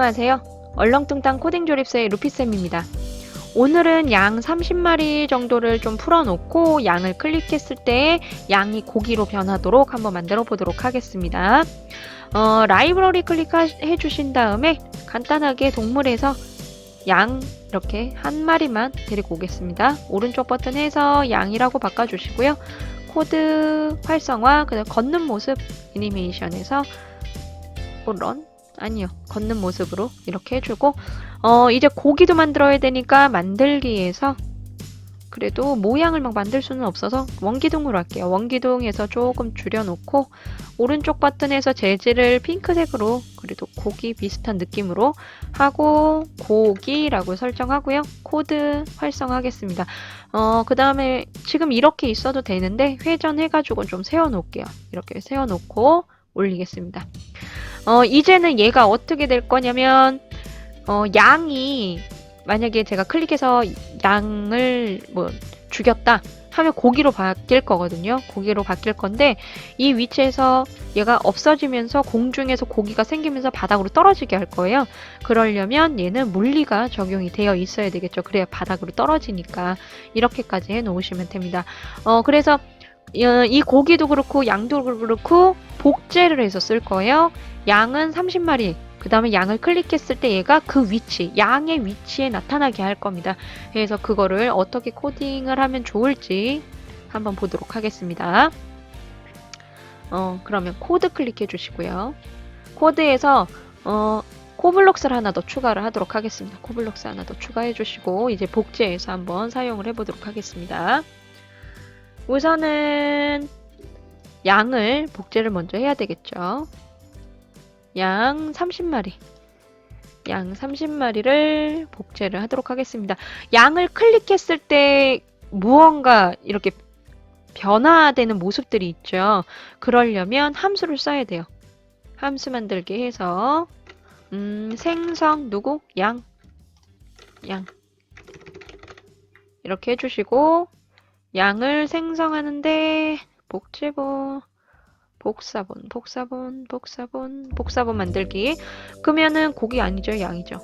안녕하세요. 얼렁뚱땅 코딩 조립소의 루피쌤입니다. 오늘은 양 30마리 정도를 좀 풀어놓고 양을 클릭했을 때 양이 고기로 변하도록 한번 만들어 보도록 하겠습니다. 라이브러리 클릭해 주신 다음에 간단하게 동물에서 양 이렇게 한 마리만 데리고 오겠습니다. 오른쪽 버튼 해서 양이라고 바꿔주시고요. 코드 활성화, 그다음 걷는 모습 애니메이션에서 런? 아니요. 걷는 모습으로 이렇게 해주고 이제 고기도 만들어야 되니까 만들기에서 그래도 모양을 막 만들 수는 없어서 원기둥으로 할게요. 원기둥에서 조금 줄여놓고 오른쪽 버튼에서 재질을 핑크색으로 그래도 고기 비슷한 느낌으로 하고 고기라고 설정하고요. 코드 활성화하겠습니다. 그 다음에 지금 이렇게 있어도 되는데 회전해가지고 좀 세워놓을게요. 이렇게 세워놓고 올리겠습니다. 이제는 얘가 어떻게 될 거냐면 양이 만약에 제가 클릭해서 양을 뭐 죽였다 하면 고기로 바뀔 거거든요. 고기로 바뀔 건데 이 위치에서 얘가 없어지면서 공중에서 고기가 생기면서 바닥으로 떨어지게 할 거예요. 그러려면 얘는 물리가 적용이 되어 있어야 되겠죠. 그래야 바닥으로 떨어지니까 이렇게까지 해 놓으시면 됩니다. 그래서 이 고기도 그렇고 양도 그렇고 복제를 해서 쓸 거예요. 양은 30마리. 그 다음에 양을 클릭했을 때 얘가 그 위치, 양의 위치에 나타나게 할 겁니다. 그래서 그거를 어떻게 코딩을 하면 좋을지 한번 보도록 하겠습니다. 그러면 코드 클릭해 주시고요. 코드에서 코블록스를 하나 더 추가를 하도록 하겠습니다. 코블록스 하나 더 추가해 주시고 이제 복제해서 한번 사용을 해보도록 하겠습니다. 우선은 양을 복제를 먼저 해야 되겠죠. 양 30마리. 양 30마리를 복제를 하도록 하겠습니다. 양을 클릭했을 때 무언가 이렇게 변화되는 모습들이 있죠. 그러려면 함수를 써야 돼요. 함수 만들기 해서 생성 누구? 양 이렇게 해주시고 양을 생성하는데 복사본 만들기. 그러면은 고기 아니죠, 양이죠.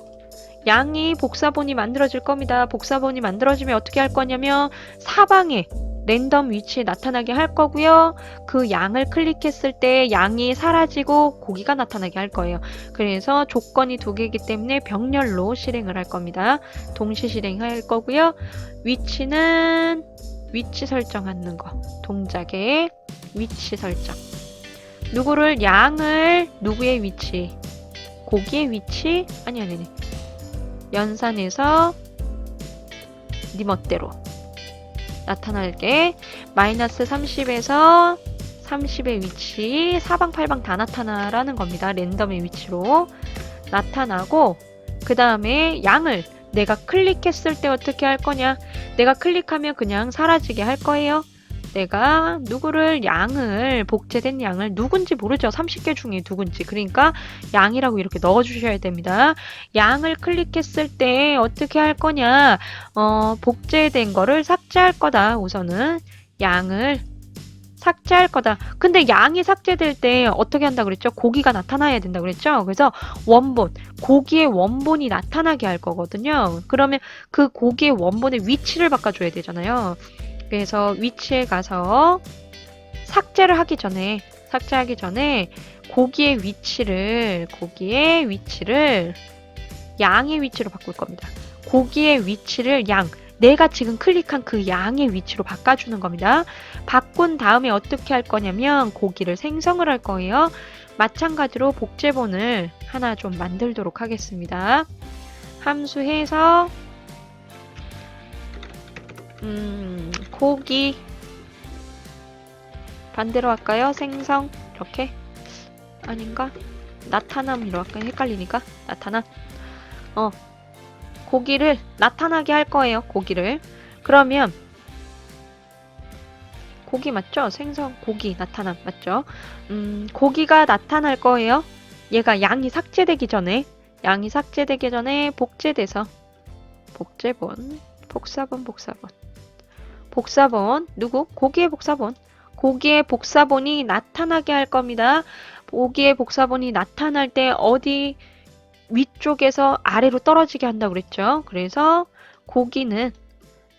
양이 복사본이 만들어질 겁니다. 복사본이 만들어지면 어떻게 할 거냐면 사방에 랜덤 위치에 나타나게 할 거고요. 그 양을 클릭했을 때 양이 사라지고 고기가 나타나게 할 거예요. 그래서 조건이 두 개이기 때문에 병렬로 실행을 할 겁니다. 동시 실행할 거고요. 위치는 위치 설정하는 거. 동작의 위치 설정. 누구를 양을 누구의 위치? 고기의 위치? 아니. 연산해서 네 멋대로 나타날게 마이너스 30에서 30의 위치 사방팔방 다 나타나라는 겁니다. 랜덤의 위치로 나타나고 그 다음에 양을 내가 클릭했을 때 어떻게 할 거냐? 내가 클릭하면 그냥 사라지게 할 거예요. 내가 누구를 양을 복제된 양을 누군지 모르죠. 30개 중에 누군지. 그러니까 양이라고 이렇게 넣어주셔야 됩니다. 양을 클릭했을 때 어떻게 할 거냐? 복제된 거를 삭제할 거다. 우선은 양을 삭제할 거다. 근데 양이 삭제될 때 어떻게 한다 그랬죠? 고기가 나타나야 된다 그랬죠? 그래서 원본, 고기의 원본이 나타나게 할 거거든요. 그러면 그 고기의 원본의 위치를 바꿔줘야 되잖아요. 그래서 위치에 가서 삭제하기 전에 고기의 위치를 양의 위치로 바꿀 겁니다. 고기의 위치를 내가 지금 클릭한 그 양의 위치로 바꿔주는 겁니다. 바꾼 다음에 어떻게 할 거냐면 고기를 생성을 할 거예요. 마찬가지로 복제본을 하나 좀 만들도록 하겠습니다. 함수해서 고기 반대로 할까요? 생성 이렇게 아닌가? 나타남으로 할까요? 헷갈리니까 나타남 고기를 나타나게 할 거예요. 고기를 그러면 고기 맞죠? 생성 고기 나타남 맞죠? 고기가 나타날 거예요. 얘가 양이 삭제되기 전에 복제돼서 복사본 누구? 고기의 복사본이 나타나게 할 겁니다. 고기의 복사본이 나타날 때 어디 위쪽에서 아래로 떨어지게 한다고 그랬죠. 그래서 고기가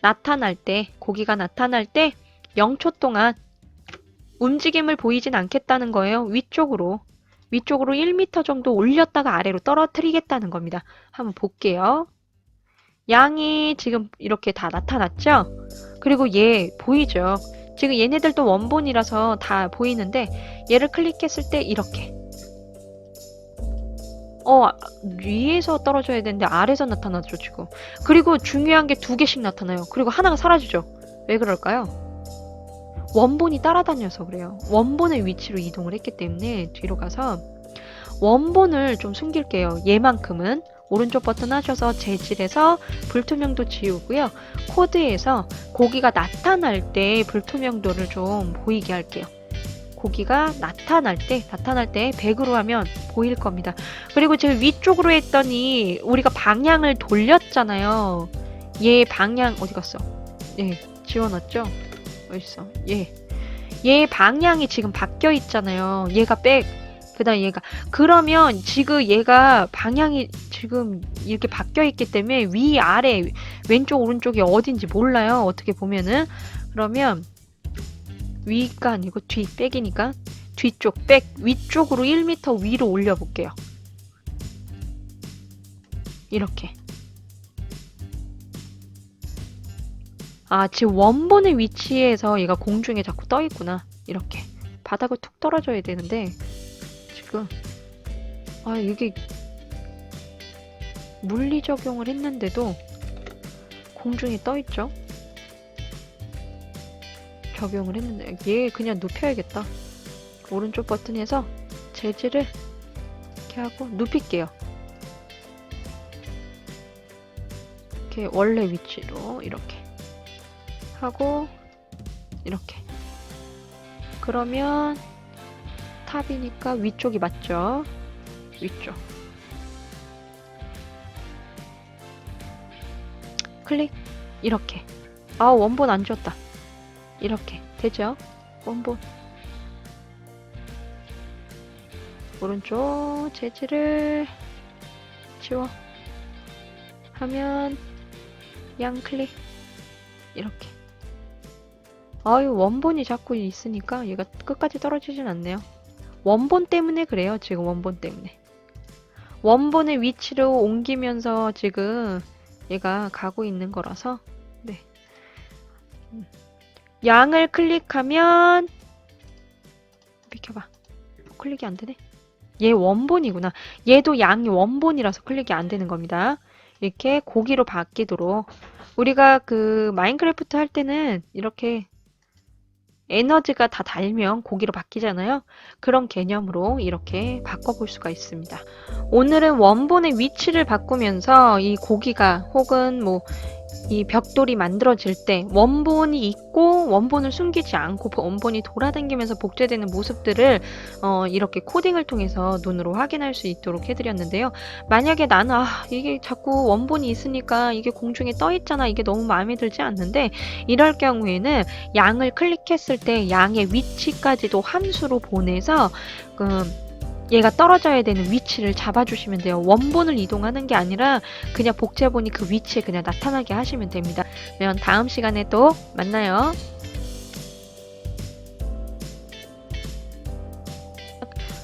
나타날 때 0초 동안 움직임을 보이진 않겠다는 거예요. 위쪽으로 1m 정도 올렸다가 아래로 떨어뜨리겠다는 겁니다. 한번 볼게요. 양이 지금 이렇게 다 나타났죠? 그리고 얘 보이죠? 지금 얘네들도 원본이라서 다 보이는데 얘를 클릭했을 때 이렇게 위에서 떨어져야 되는데 아래에서 나타나죠 지금. 그리고 중요한 게 2개씩 나타나요. 그리고 하나가 사라지죠. 왜 그럴까요? 원본이 따라다녀서 그래요. 원본의 위치로 이동을 했기 때문에 뒤로 가서 원본을 좀 숨길게요. 얘만큼은 오른쪽 버튼 하셔서 재질에서 불투명도 지우고요. 코드에서 고기가 나타날 때 불투명도를 좀 보이게 할게요. 고기가 나타날 때 100으로 하면 보일 겁니다. 그리고 지금 위쪽으로 했더니 우리가 방향을 돌렸잖아요. 얘 방향 어디 갔어? 예, 지워놨죠? 어딨어? 얘 방향이 지금 바뀌어 있잖아요. 얘가 백, 그 다음 얘가. 그러면 지금 얘가 방향이 지금 이렇게 바뀌어 있기 때문에 위, 아래, 왼쪽, 오른쪽이 어딘지 몰라요. 어떻게 보면은. 그러면 위가 아니고 뒤, 백이니까 뒤쪽, 백, 위쪽으로 1m 위로 올려볼게요. 이렇게. 지금 원본의 위치에서 얘가 공중에 자꾸 떠 있구나. 이렇게. 바닥을 툭 떨어져야 되는데 지금 이게 물리 적용을 했는데도 공중에 떠 있죠. 적용을 했는데 얘 그냥 눕혀야겠다. 오른쪽 버튼에서 재질을 이렇게 하고 눕힐게요. 이렇게 원래 위치로 이렇게 하고 이렇게. 그러면 탑이니까 위쪽이 맞죠? 위쪽. 클릭. 이렇게. 원본 안 줬다. 이렇게 되죠? 원본. 오른쪽 재질을 지워. 하면 양 클릭. 이렇게. 원본이 자꾸 있으니까 얘가 끝까지 떨어지진 않네요. 원본 때문에 그래요. 지금 원본 때문에. 원본의 위치로 옮기면서 지금 얘가 가고 있는 거라서. 네. 양을 클릭하면 비켜봐. 클릭이 안 되네. 얘 원본이구나. 얘도 양이 원본이라서 클릭이 안 되는 겁니다. 이렇게 고기로 바뀌도록. 우리가 그 마인크래프트 할 때는 이렇게 에너지가 다 달면 고기로 바뀌잖아요. 그런 개념으로 이렇게 바꿔볼 수가 있습니다. 오늘은 원본의 위치를 바꾸면서 이 고기가 혹은 이 벽돌이 만들어질 때 원본이 있고 원본을 숨기지 않고 원본이 돌아다니면서 복제되는 모습들을 이렇게 코딩을 통해서 눈으로 확인할 수 있도록 해드렸는데요. 만약에 나는 이게 자꾸 원본이 있으니까 이게 공중에 떠 있잖아. 이게 너무 마음에 들지 않는데 이럴 경우에는 양을 클릭했을 때 양의 위치까지도 함수로 보내서 얘가 떨어져야 되는 위치를 잡아주시면 돼요. 원본을 이동하는 게 아니라 그냥 복제본이 그 위치에 그냥 나타나게 하시면 됩니다. 그러면 다음 시간에 또 만나요.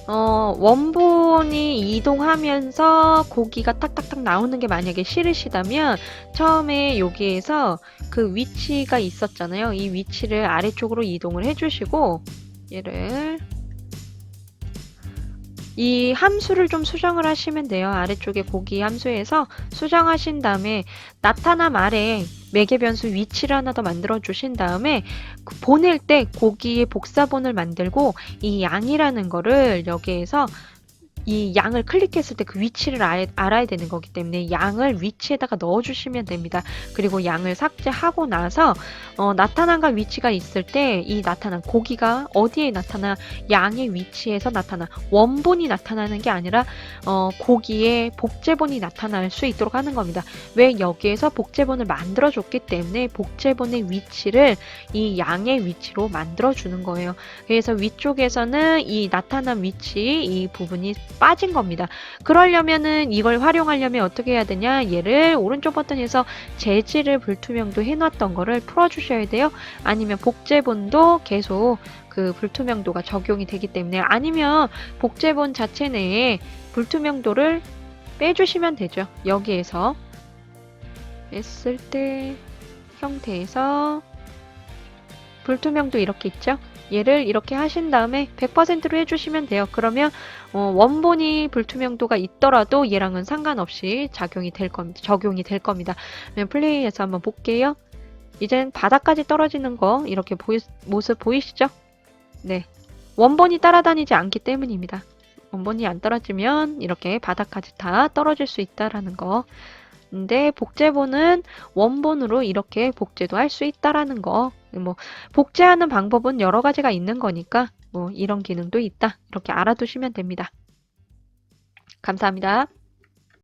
원본이 이동하면서 고기가 딱딱딱 나오는 게 만약에 싫으시다면 처음에 여기에서 그 위치가 있었잖아요. 이 위치를 아래쪽으로 이동을 해주시고 얘를 이 함수를 좀 수정을 하시면 돼요. 아래쪽에 고기 함수에서 수정하신 다음에 나타남 아래 매개 변수 위치를 하나 더 만들어 주신 다음에 보낼 때 고기의 복사본을 만들고 이 양이라는 거를 여기에서 이 양을 클릭했을 때 그 위치를 알아야 되는 거기 때문에 양을 위치에다가 넣어주시면 됩니다. 그리고 양을 삭제하고 나서 나타난과 위치가 있을 때 이 나타난 고기가 어디에 나타나 양의 위치에서 나타나 원본이 나타나는 게 아니라 고기의 복제본이 나타날 수 있도록 하는 겁니다. 왜 여기에서 복제본을 만들어 줬기 때문에 복제본의 위치를 이 양의 위치로 만들어 주는 거예요. 그래서 위쪽에서는 이 나타난 위치 이 부분이 빠진 겁니다. 그러려면은 이걸 활용하려면 어떻게 해야 되냐? 얘를 오른쪽 버튼에서 재질을 불투명도 해놨던 거를 풀어주셔야 돼요. 아니면 복제본도 계속 그 불투명도가 적용이 되기 때문에, 아니면 복제본 자체 내에 불투명도를 빼주시면 되죠. 여기에서 했을 때 형태에서 불투명도 이렇게 있죠? 얘를 이렇게 하신 다음에 100%로 해주시면 돼요. 그러면 원본이 불투명도가 있더라도 얘랑은 상관없이 적용이 될 겁니다. 그러면 플레이해서 한번 볼게요. 이젠 바닥까지 떨어지는 거 이렇게 모습 보이시죠? 네, 원본이 따라다니지 않기 때문입니다. 원본이 안 떨어지면 이렇게 바닥까지 다 떨어질 수 있다라는 거. 근데 복제본은 원본으로 이렇게 복제도 할 수 있다라는 거. 뭐 복제하는 방법은 여러 가지가 있는 거니까 뭐 이런 기능도 있다. 이렇게 알아두시면 됩니다. 감사합니다.